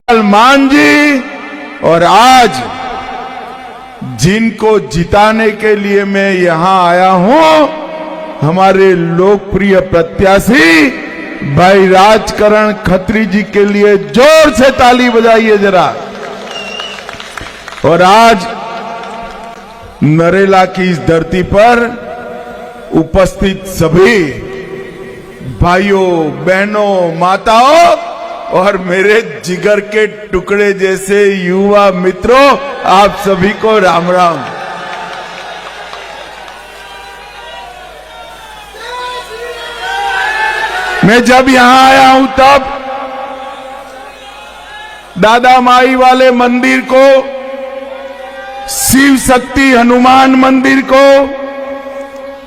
मान जी, और आज जिनको जिताने के लिए मैं यहां आया हूं, हमारे लोकप्रिय प्रत्याशी भाई राजकरण खत्री जी के लिए जोर से ताली बजाइए जरा। और आज नरेला की इस धरती पर उपस्थित सभी भाइयों, बहनों, माताओं और मेरे जिगर के टुकड़े जैसे युवा मित्रों, आप सभी को राम राम। मैं जब यहां आया हूं तब दादा माई वाले मंदिर को, शिव शक्ति हनुमान मंदिर को,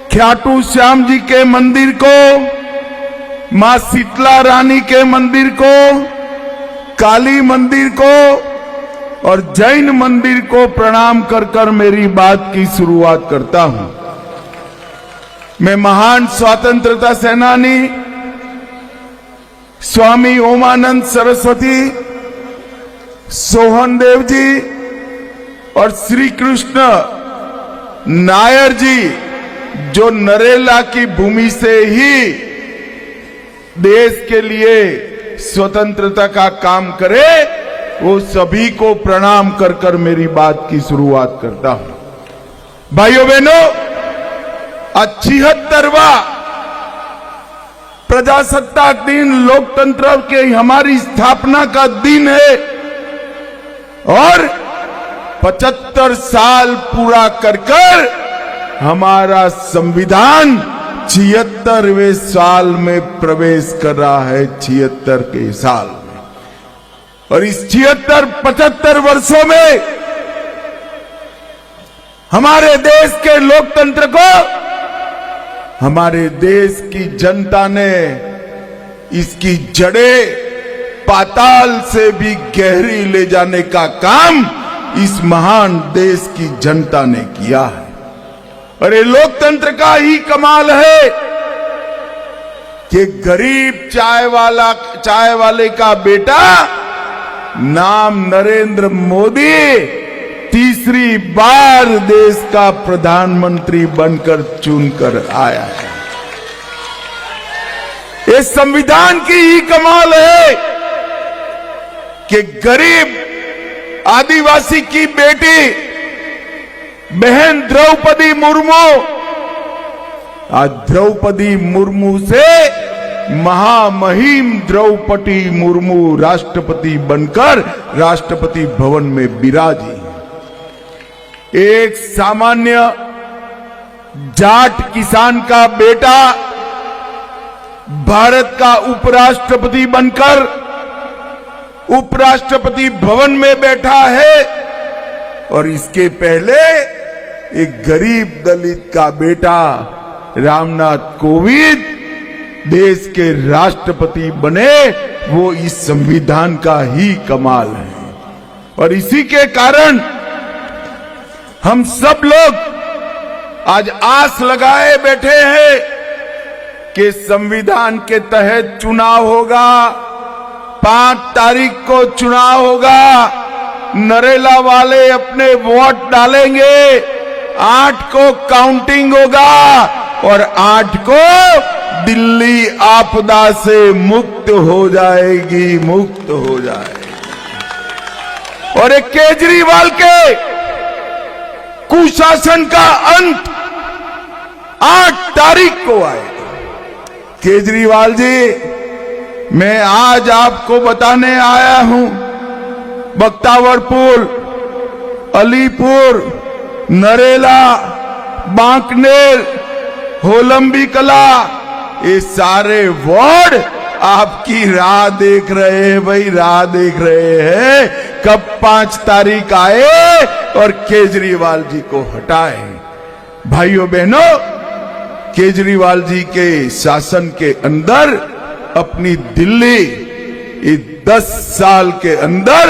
खाटू श्याम जी के मंदिर को, मां शीतला रानी के मंदिर को, काली मंदिर को और जैन मंदिर को प्रणाम कर कर मेरी बात की शुरुआत करता हूं। मैं महान स्वतंत्रता सेनानी स्वामी ओमानंद सरस्वती, सोहन देव जी और श्री कृष्ण नायर जी, जो नरेला की भूमि से ही देश के लिए स्वतंत्रता का काम करे, वो सभी को प्रणाम कर कर मेरी बात की शुरुआत करता हूं। भाइयों बहनों, 76वां प्रजासत्ताक दिन, लोकतंत्र के हमारी स्थापना का दिन है और 75 साल पूरा कर कर हमारा संविधान 76वें साल में प्रवेश कर रहा है, 76 के साल में। और इस 76-75 वर्षों में हमारे देश के लोकतंत्र को हमारे देश की जनता ने इसकी जड़ें पाताल से भी गहरी ले जाने का काम इस महान देश की जनता ने किया है। और ये लोकतंत्र का ही कमाल है कि गरीब चाय वाले का बेटा नाम नरेंद्र मोदी तीसरी बार देश का प्रधानमंत्री बनकर चुनकर आया है। ये संविधान की ही कमाल है कि गरीब आदिवासी की बेटी बहन द्रौपदी मुर्मू आज द्रौपदी मुर्मू से महामहिम द्रौपदी मुर्मू राष्ट्रपति बनकर राष्ट्रपति भवन में विराजी। एक सामान्य जाट किसान का बेटा भारत का उपराष्ट्रपति बनकर उपराष्ट्रपति भवन में बैठा है, और इसके पहले एक गरीब दलित का बेटा रामनाथ कोविंद देश के राष्ट्रपति बने। वो इस संविधान का ही कमाल है। और इसी के कारण हम सब लोग आज आस लगाए बैठे हैं कि संविधान के तहत चुनाव होगा, 5 तारीख को चुनाव होगा, नरेला वाले अपने वोट डालेंगे, 8 को काउंटिंग होगा और 8 को दिल्ली आपदा से मुक्त हो जाएगी, मुक्त हो जाएगी। और एक केजरीवाल के कुशासन का अंत 8 तारीख को आएगा। केजरीवाल जी, मैं आज आपको बताने आया हूं, बख्तावरपुर, अलीपुर, नरेला, बांकनेर, होलंबी कला, ये सारे वार्ड आपकी राह देख रहे हैं भाई, राह देख रहे हैं कब 5 तारीख आए और केजरीवाल जी को हटाए। भाइयों बहनों, केजरीवाल जी के शासन के अंदर अपनी दिल्ली इस 10 साल के अंदर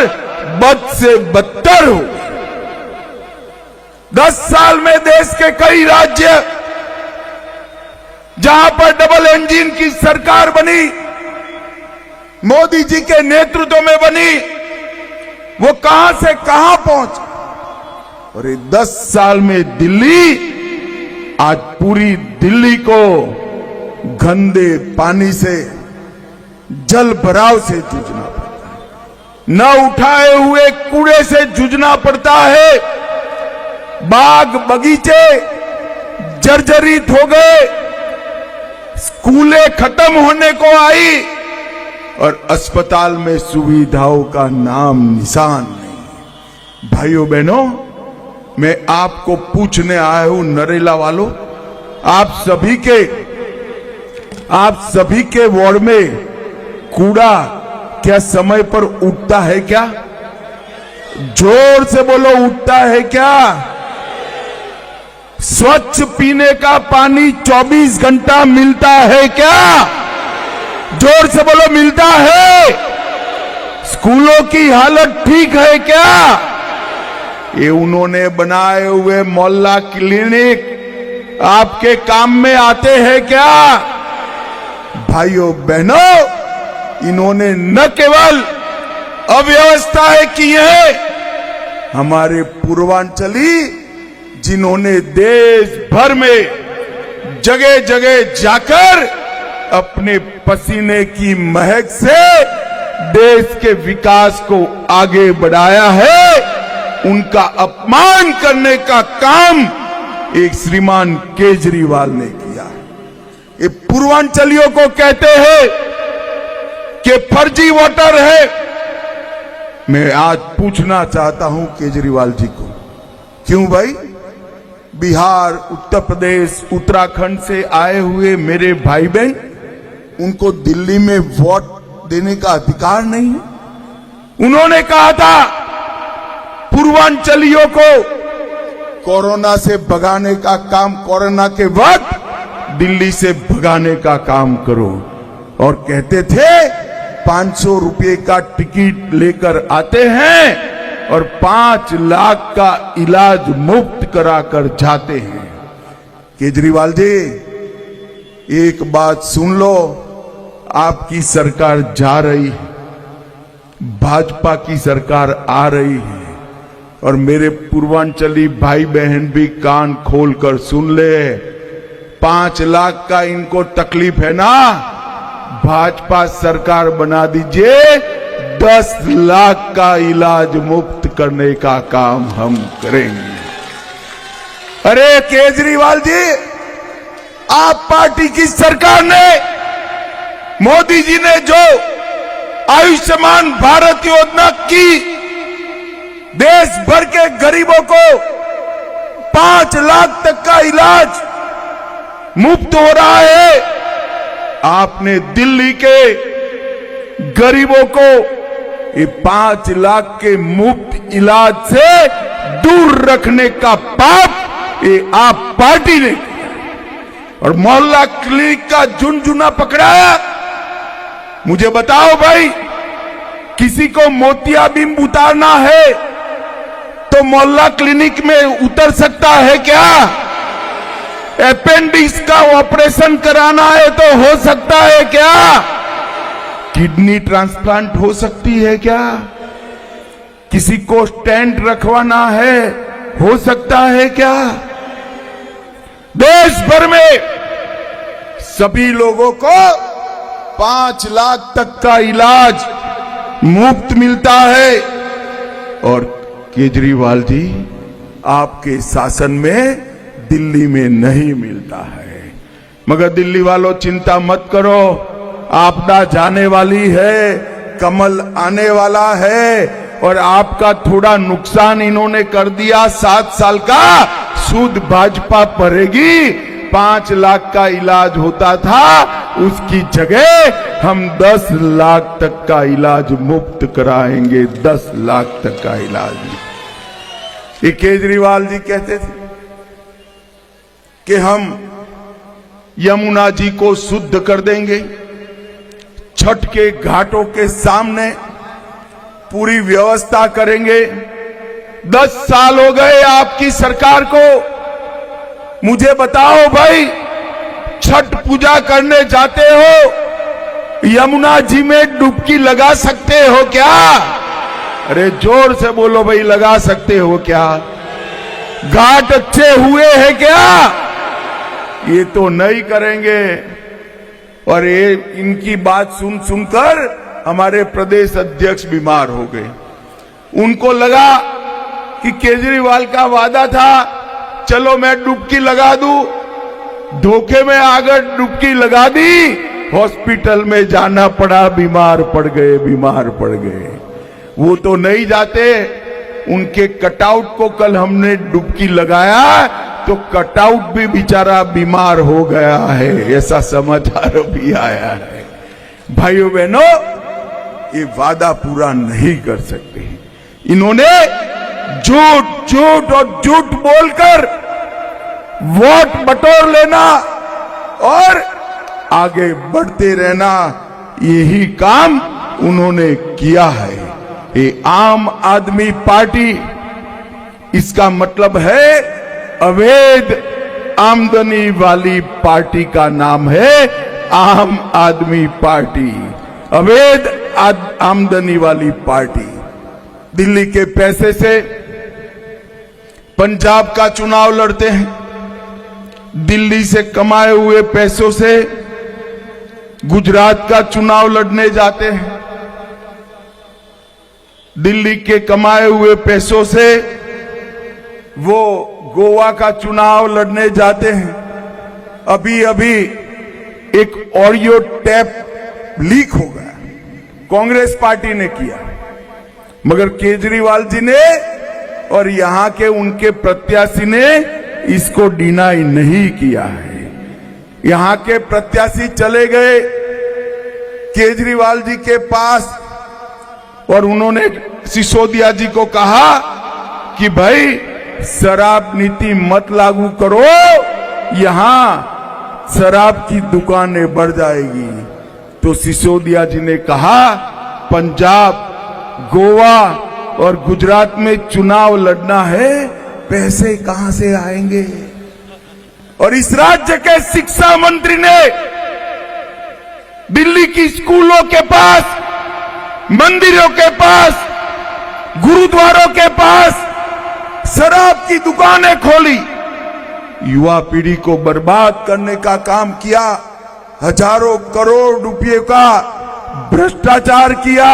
बद से बदतर हो। 10 साल में देश के कई राज्य जहां पर डबल इंजन की सरकार बनी, मोदी जी के नेतृत्व में बनी, वो कहां से कहां पहुंच, और ये 10 साल में दिल्ली, आज पूरी दिल्ली को गंदे पानी से, जल भराव से जूझना पड़ता है, न उठाए हुए कूड़े से जूझना पड़ता है। बाग बगीचे जर्जरित हो गए, स्कूलें खत्म होने को आई और अस्पताल में सुविधाओं का नाम निशान नहीं। भाइयों बहनों, मैं आपको पूछने आया हूं, नरेला वालों, आप सभी के वार्ड में कूड़ा क्या समय पर उठता है क्या? जोर से बोलो, उठता है क्या? स्वच्छ पीने का पानी 24 घंटा मिलता है क्या? जोर से बोलो, मिलता है? स्कूलों की हालत ठीक है क्या? ये उन्होंने बनाए हुए मोहल्ला क्लिनिक आपके काम में आते हैं क्या? भाइयों बहनों, इन्होंने न केवल अव्यवस्थाएं की है, हमारे पूर्वांचली जिन्होंने देश भर में जगह जगह जाकर अपने पसीने की महक से देश के विकास को आगे बढ़ाया है, उनका अपमान करने का काम एक श्रीमान केजरीवाल ने किया। ये पूर्वांचलियों को कहते हैं कि फर्जी वोटर है। मैं आज पूछना चाहता हूं केजरीवाल जी को, क्यों भाई? बिहार, उत्तर प्रदेश, उत्तराखंड से आए हुए मेरे भाई बहन, उनको दिल्ली में वोट देने का अधिकार नहीं है? उन्होंने कहा था पूर्वांचलियों को कोरोना से भगाने का काम, कोरोना के वक्त दिल्ली से भगाने का काम करो, और कहते थे 500 रुपए का टिकट लेकर आते हैं और 5 लाख का इलाज मुफ्त कराकर जाते हैं। केजरीवाल जी, एक बात सुन लो, आपकी सरकार जा रही है, भाजपा की सरकार आ रही है, और मेरे पूर्वांचली भाई बहन भी कान खोलकर सुन ले, 5 लाख का इनको तकलीफ है ना, भाजपा सरकार बना दीजिए, 10 लाख का इलाज मुफ्त करने का काम हम करेंगे। अरे केजरीवाल जी, आप पार्टी की सरकार ने, मोदी जी ने जो आयुष्मान भारत योजना की, देश भर के गरीबों को 5 लाख तक का इलाज मुफ्त हो रहा है, आपने दिल्ली के गरीबों को ये 5 लाख के मुफ्त इलाज से दूर रखने का पाप ये आप पार्टी ने किया, और मोहल्ला क्लिनिक का झुनझुना पकड़ाया। मुझे बताओ भाई, किसी को मोतियाबिंद उतारना है तो मोहल्ला क्लिनिक में उतर सकता है क्या? अपेंडिक्स का ऑपरेशन कराना है तो हो सकता है क्या? किडनी ट्रांसप्लांट हो सकती है क्या? किसी को स्टेंट रखवाना है, हो सकता है क्या? देश भर में सभी लोगों को 5 लाख तक का इलाज मुफ्त मिलता है, और केजरीवाल जी, आपके शासन में दिल्ली में नहीं मिलता है। मगर दिल्ली वालों, चिंता मत करो, आपदा जाने वाली है, कमल आने वाला है, और आपका थोड़ा नुकसान इन्होंने कर दिया। 7 साल का सूद भाजपा भरेगी। 5 लाख का इलाज होता था, उसकी जगह हम 10 लाख तक का इलाज मुफ्त कराएंगे। 10 लाख तक का इलाज। ये केजरीवाल जी कहते थे कि हम यमुना जी को शुद्ध कर देंगे। छठ के घाटों के सामने पूरी व्यवस्था करेंगे। 10 साल हो गए आपकी सरकार को। मुझे बताओ भाई, छठ पूजा करने जाते हो, यमुना जी में डुबकी लगा सकते हो क्या? अरे जोर से बोलो भाई, लगा सकते हो क्या? घाट अच्छे हुए हैं क्या? ये तो नहीं करेंगे। और ये इनकी बात सुन सुनकर हमारे प्रदेश अध्यक्ष बीमार हो गए। उनको लगा कि केजरीवाल का वादा था चलो मैं डुबकी लगा दूं, धोखे में आकर डुबकी लगा दी, हॉस्पिटल में जाना पड़ा, बीमार पड़ गए। वो तो नहीं जाते, उनके कटआउट को कल हमने डुबकी लगाया तो कटआउट भी बेचारा बीमार हो गया है, ऐसा समाचार भी आया है। भाइयों बहनों, ये वादा पूरा नहीं कर सकते। इन्होंने झूठ बोलकर वोट बटोर लेना और आगे बढ़ते रहना, यही काम उन्होंने किया है। ये आम आदमी पार्टी, इसका मतलब है अवैध आमदनी वाली पार्टी का नाम है आम आदमी पार्टी, अवैध आमदनी वाली पार्टी। दिल्ली के पैसे से पंजाब का चुनाव लड़ते हैं, दिल्ली से कमाए हुए पैसों से गुजरात का चुनाव लड़ने जाते हैं, दिल्ली के कमाए हुए पैसों से वो गोवा का चुनाव लड़ने जाते हैं। अभी एक ऑडियो टेप लीक हो गया, कांग्रेस पार्टी ने किया, मगर केजरीवाल जी ने और यहां के उनके प्रत्याशी ने इसको डिनाई नहीं किया है। यहां के प्रत्याशी चले गए केजरीवाल जी के पास और उन्होंने सिसोदिया जी को कहा कि भाई शराब नीति मत लागू करो, यहां शराब की दुकानें बढ़ जाएगी। तो सिसोदिया जी ने कहा पंजाब, गोवा और गुजरात में चुनाव लड़ना है, पैसे कहां से आएंगे? और इस राज्य के शिक्षा मंत्री ने दिल्ली की स्कूलों के पास, मंदिरों के पास, गुरुद्वारों के पास शराब की दुकानें खोली, युवा पीढ़ी को बर्बाद करने का काम किया, हजारों करोड़ रुपए का भ्रष्टाचार किया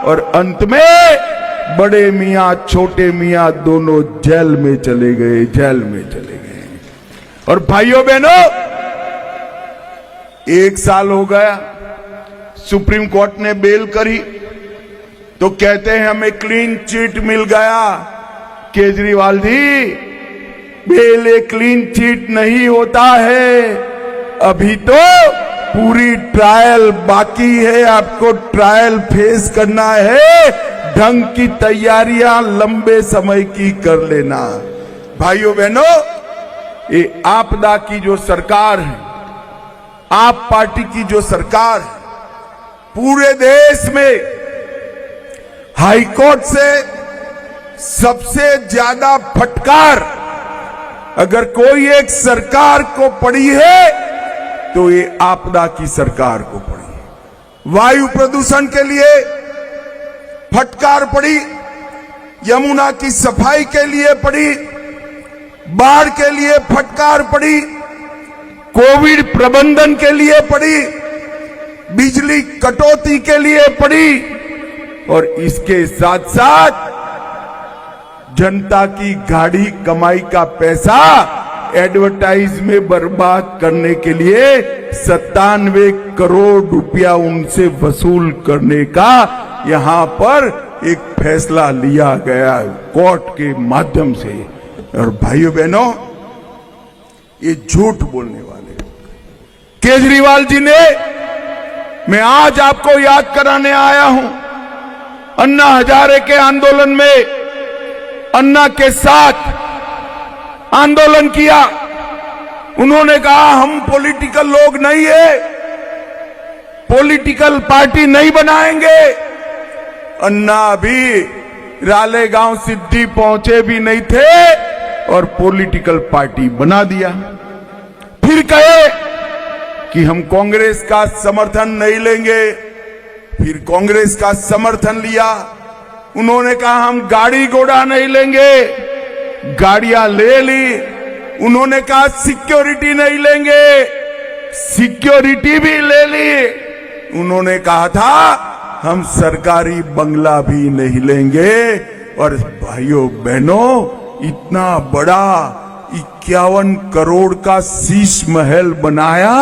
और अंत में बड़े मियां छोटे मियां दोनों जेल में चले गए। और भाइयों बहनों, 1 साल हो गया, सुप्रीम कोर्ट ने बेल करी तो कहते हैं हमें क्लीन चिट मिल गया। केजरीवाल जी, बेल एक क्लीन चिट नहीं होता है, अभी तो पूरी ट्रायल बाकी है, आपको ट्रायल फेस करना है, ढंग की तैयारियां लंबे समय की कर लेना। भाइयों बहनों, ये आपदा की जो सरकार है, आप पार्टी की जो सरकार है, पूरे देश में हाईकोर्ट से सबसे ज्यादा फटकार अगर कोई एक सरकार को पड़ी है तो ये आपदा की सरकार को पड़ी है। वायु प्रदूषण के लिए फटकार पड़ी, यमुना की सफाई के लिए पड़ी, बाढ़ के लिए फटकार पड़ी, कोविड प्रबंधन के लिए पड़ी, बिजली कटौती के लिए पड़ी और इसके साथ साथ जनता की गाढ़ी कमाई का पैसा एडवर्टाइज में बर्बाद करने के लिए 97 करोड़ रुपया उनसे वसूल करने का यहां पर एक फैसला लिया गया कोर्ट के माध्यम से। और भाइयों बहनों, ये झूठ बोलने वाले केजरीवाल जी ने, मैं आज आपको याद कराने आया हूं, अन्ना हजारे के आंदोलन में अन्ना के साथ आंदोलन किया। उन्होंने कहा हम पॉलिटिकल लोग नहीं है, पॉलिटिकल पार्टी नहीं बनाएंगे। अन्ना अभी रालेगांव सिद्धि पहुंचे भी नहीं थे और पॉलिटिकल पार्टी बना दिया। फिर कहे कि हम कांग्रेस का समर्थन नहीं लेंगे, फिर कांग्रेस का समर्थन लिया। उन्होंने कहा हम गाड़ी घोड़ा नहीं लेंगे, गाड़ियां ले ली। उन्होंने कहा सिक्योरिटी नहीं लेंगे, सिक्योरिटी भी ले ली। उन्होंने कहा था हम सरकारी बंगला भी नहीं लेंगे। और भाइयों बहनों, इतना बड़ा 51 करोड़ का शीश महल बनाया,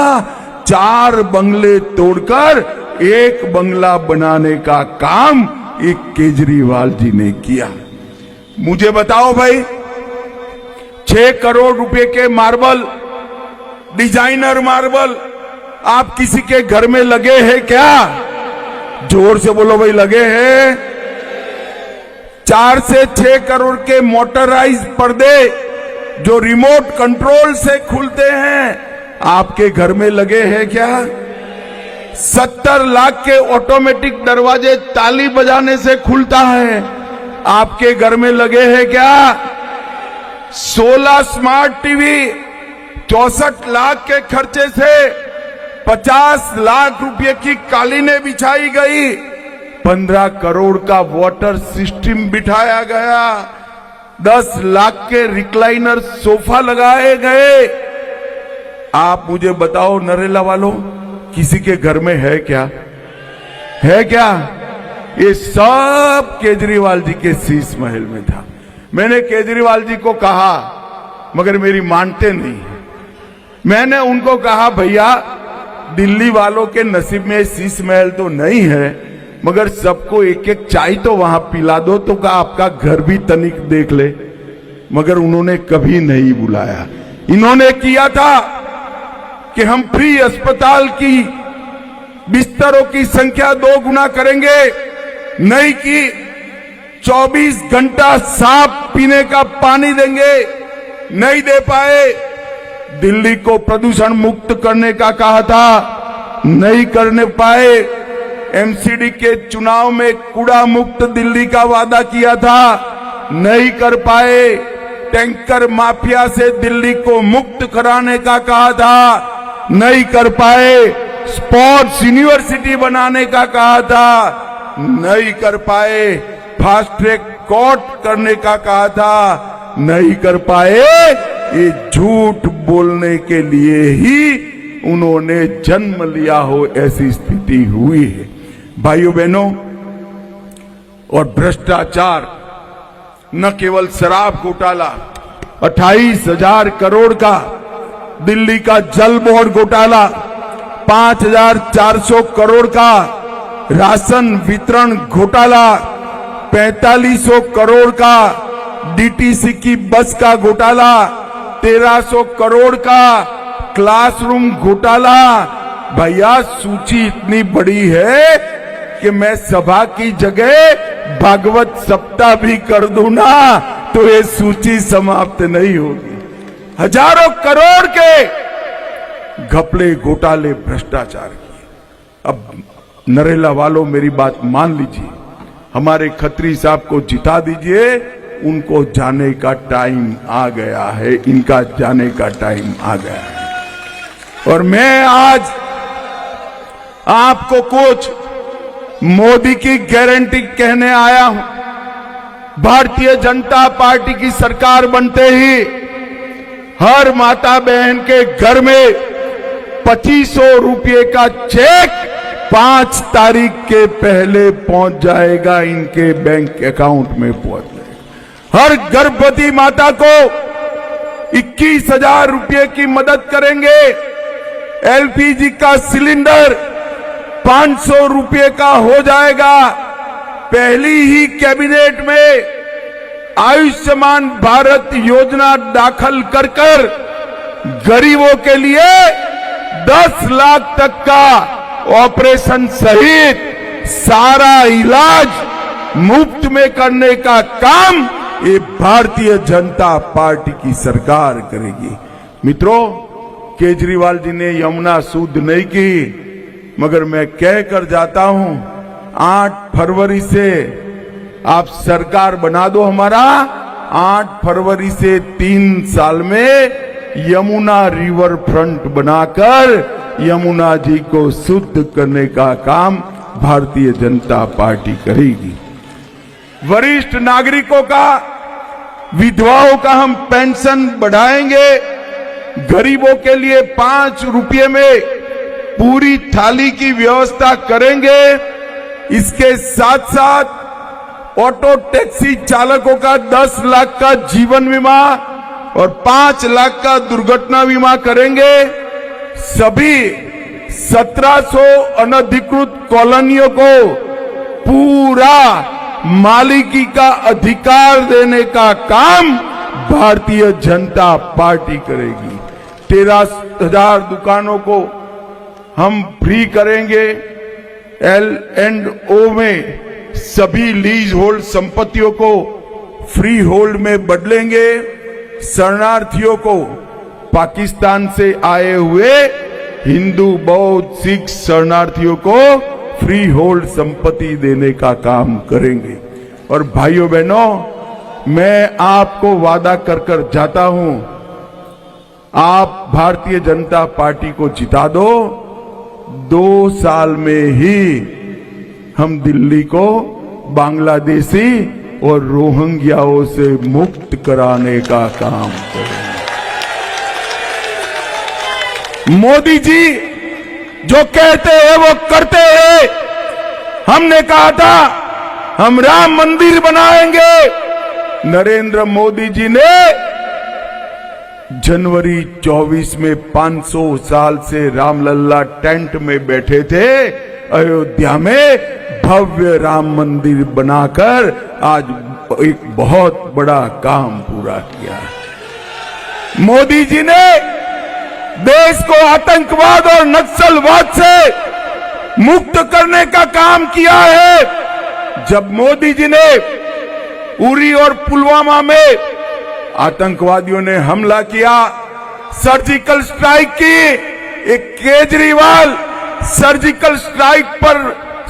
4 बंगले तोड़कर एक बंगला बनाने का काम एक केजरीवाल जी ने किया। मुझे बताओ भाई, 6 करोड़ रुपए के मार्बल, डिजाइनर मार्बल आप किसी के घर में लगे हैं क्या? जोर से बोलो भाई, लगे हैं? 4 से 6 करोड़ के मोटराइज पर्दे जो रिमोट कंट्रोल से खुलते हैं, आपके घर में लगे हैं क्या? 70 लाख के ऑटोमेटिक दरवाजे ताली बजाने से खुलता है, आपके घर में लगे हैं क्या? 16 स्मार्ट टीवी 64 लाख के खर्चे से 50 लाख रुपए की कालीनें बिछाई गई, 15 करोड़ का वाटर सिस्टम बिठाया गया, 10 लाख के रिक्लाइनर सोफा लगाए गए। आप मुझे बताओ नरेला वालों, किसी के घर में है क्या? है क्या? ये सब केजरीवाल जी के शीश महल में था। मैंने केजरीवाल जी को कहा, मगर मेरी मानते नहीं। मैंने उनको कहा भैया, दिल्ली वालों के नसीब में शीश महल तो नहीं है, मगर सबको एक एक चाय तो वहां पिला दो, तो का आपका घर भी तनिक देख ले। मगर उन्होंने कभी नहीं बुलाया। इन्होंने किया था कि हम फ्री अस्पताल की बिस्तरों की संख्या 2 गुना करेंगे, नहीं की 24 घंटा साफ पीने का पानी देंगे, नहीं दे पाए। दिल्ली को प्रदूषण मुक्त करने का कहा था, नहीं करने पाए। एमसीडी के चुनाव में कूड़ा मुक्त दिल्ली का वादा किया था, नहीं कर पाए। टैंकर माफिया से दिल्ली को मुक्त कराने का कहा था, नहीं कर पाए। स्पोर्ट्स यूनिवर्सिटी बनाने का कहा था, नहीं कर पाए। फास्ट ट्रैक कोर्ट करने का कहा था, नहीं कर पाए। ये झूठ बोलने के लिए ही उन्होंने जन्म लिया हो, ऐसी स्थिति हुई है। भाइयों बहनों, और भ्रष्टाचार, न केवल शराब घोटाला, 28,000 करोड़ का दिल्ली का जल बोर्ड घोटाला, 5,400 करोड़ का राशन वितरण घोटाला, 4500 करोड़ का डीटीसी की बस का घोटाला, 1300 करोड़ का क्लासरूम घोटाला। भैया सूची इतनी बड़ी है कि मैं सभा की जगह भागवत सप्ताह भी कर दूं ना, तो ये सूची समाप्त नहीं होगी। हजारों करोड़ के घपले, घोटाले, भ्रष्टाचार किए। अब नरेला वालों, मेरी बात मान लीजिए, हमारे खत्री साहब को जिता दीजिए, उनको जाने का टाइम आ गया है, इनका जाने का टाइम आ गया है। और मैं आज आपको कुछ मोदी की गारंटी कहने आया हूं। भारतीय जनता पार्टी की सरकार बनते ही हर माता बहन के घर में 2500 रुपये का चेक 5 तारीख के पहले पहुंच जाएगा, इनके बैंक अकाउंट में पहुंच जाएगा। हर गर्भवती माता को 21,000 रुपये की मदद करेंगे। एलपीजी का सिलेंडर 500 रुपये का हो जाएगा। पहली ही कैबिनेट में आयुष्मान भारत योजना दाखिल कर गरीबों के लिए 10 लाख तक का ऑपरेशन सहित सारा इलाज मुफ्त में करने का काम ये भारतीय जनता पार्टी की सरकार करेगी। मित्रों, केजरीवाल जी ने यमुना शुद्ध नहीं की, मगर मैं कह कर जाता हूं, 8 फरवरी से आप सरकार बना दो हमारा। 8 फरवरी से 3 साल में यमुना रिवर फ्रंट बनाकर यमुना जी को शुद्ध करने का काम भारतीय जनता पार्टी करेगी। वरिष्ठ नागरिकों का, विधवाओं का हम पेंशन बढ़ाएंगे। गरीबों के लिए 5 रुपये में पूरी थाली की व्यवस्था करेंगे। इसके साथ साथ ऑटो टैक्सी चालकों का 10 लाख का जीवन बीमा और 5 लाख का दुर्घटना बीमा करेंगे। सभी 1700 अनधिकृत कॉलोनियों को पूरा मालिकी का अधिकार देने का काम भारतीय जनता पार्टी करेगी। 13,000 दुकानों को हम फ्री करेंगे। L&O में सभी लीज होल्ड संपत्तियों को फ्री होल्ड में बदलेंगे। शरणार्थियों को, पाकिस्तान से आए हुए हिंदू, बौद्ध, सिख शरणार्थियों को फ्री होल्ड संपत्ति देने का काम करेंगे। और भाइयों बहनों, मैं आपको वादा कर जाता हूं, आप भारतीय जनता पार्टी को जिता दो, 2 साल में ही हम दिल्ली को बांग्लादेशी और रोहिंग्याओं से मुक्त कराने का काम करेंगे। मोदी जी जो कहते हैं वो करते हैं। हमने कहा था हम राम मंदिर बनाएंगे। नरेंद्र मोदी जी ने जनवरी 24 में 500 साल से रामलला टेंट में बैठे थे, अयोध्या में भव्य राम मंदिर बनाकर आज एक बहुत बड़ा काम पूरा किया। मोदी जी ने देश को आतंकवाद और नक्सलवाद से मुक्त करने का काम किया है। जब मोदी जी ने उरी और पुलवामा में आतंकवादियों ने हमला किया, सर्जिकल स्ट्राइक की, एक केजरीवाल सर्जिकल स्ट्राइक पर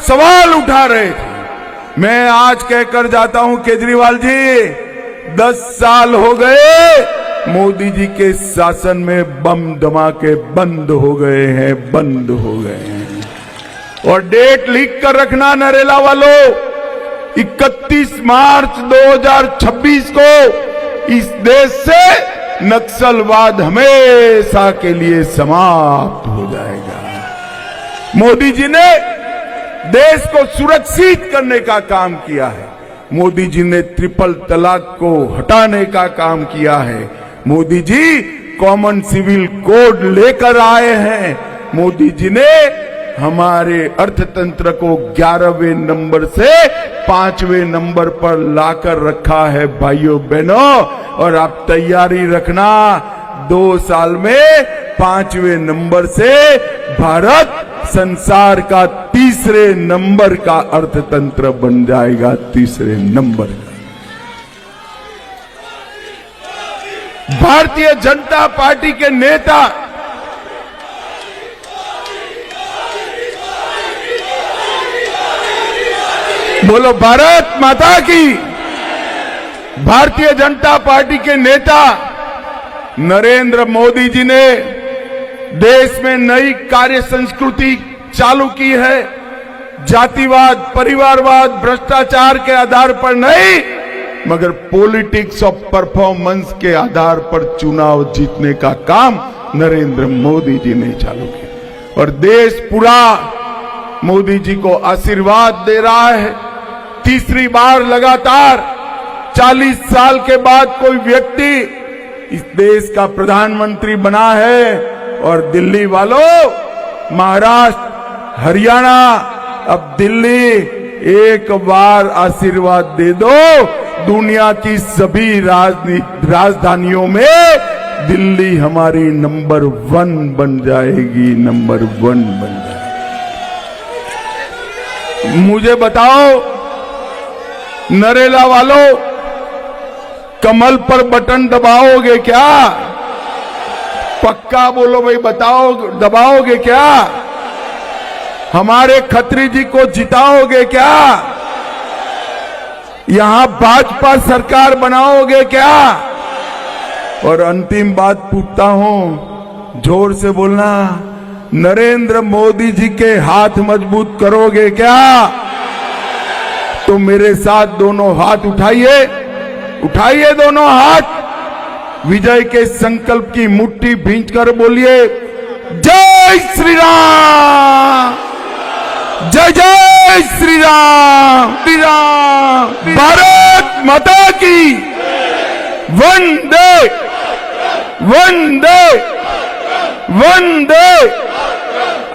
सवाल उठा रहे थे। मैं आज कहकर जाता हूं, केजरीवाल जी 10 साल हो गए मोदी जी के शासन में बम धमाके बंद हो गए हैं, बंद हो गए हैं। और डेट लिख कर रखना नरेला वालों, 31 मार्च 2026 को इस देश से नक्सलवाद हमेशा के लिए समाप्त हो जाएगा। मोदी जी ने देश को सुरक्षित करने का काम किया है। मोदी जी ने ट्रिपल तलाक को हटाने का काम किया है। Modi ji common civil code लेकर आए हैं। मोदी जी ने हमारे अर्थतंत्र को 11वें नंबर से 5वें नंबर पर लाकर रखा है भाइयों बहनों। और आप तैयारी रखना, 2 साल में 5वें नंबर से भारत संसार का 3रे नंबर का अर्थतंत्र बन जाएगा, 3रे नंबर का। भारतीय जनता पार्टी के नेता बोलो भारत माता की। भारतीय जनता पार्टी के नेता नरेंद्र मोदी जी ने देश में नई कार्य संस्कृति चालू की है। जातिवाद, परिवारवाद, भ्रष्टाचार के आधार पर नहीं, मगर पॉलिटिक्स ऑफ परफॉर्मेंस के आधार पर चुनाव जीतने का काम नरेंद्र मोदी जी ने चालू किया। और देश पूरा मोदी जी को आशीर्वाद दे रहा है। 3री बार लगातार 40 साल के बाद कोई व्यक्ति इस देश का प्रधानमंत्री बना है। और दिल्ली वालों, महाराष्ट्र, हरियाणा, अब दिल्ली, एक बार आशीर्वाद दे दो, दुनिया की सभी राजधानियों में दिल्ली हमारी नंबर 1 बन जाएगी, नंबर 1 बन जाएगी। मुझे बताओ नरेला वालों, कमल पर बटन दबाओगे क्या? पक्का बोलो भाई, बताओ, दबाओगे क्या? हमारे खत्री जी को जिताओगे क्या? यहां भाजपा सरकार बनाओगे क्या? और अंतिम बात पूछता हूं, जोर से बोलना, नरेंद्र मोदी जी के हाथ मजबूत करोगे क्या? तो मेरे साथ दोनों हाथ उठाइए, उठाइए दोनों हाथ, विजय के संकल्प की मुट्ठी भींचकर बोलिए जय श्री राम, जय जय श्री राम, श्री राम, भारत माता की वंदे वंदे वंदे।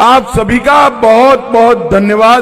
आप सभी का बहुत बहुत धन्यवाद।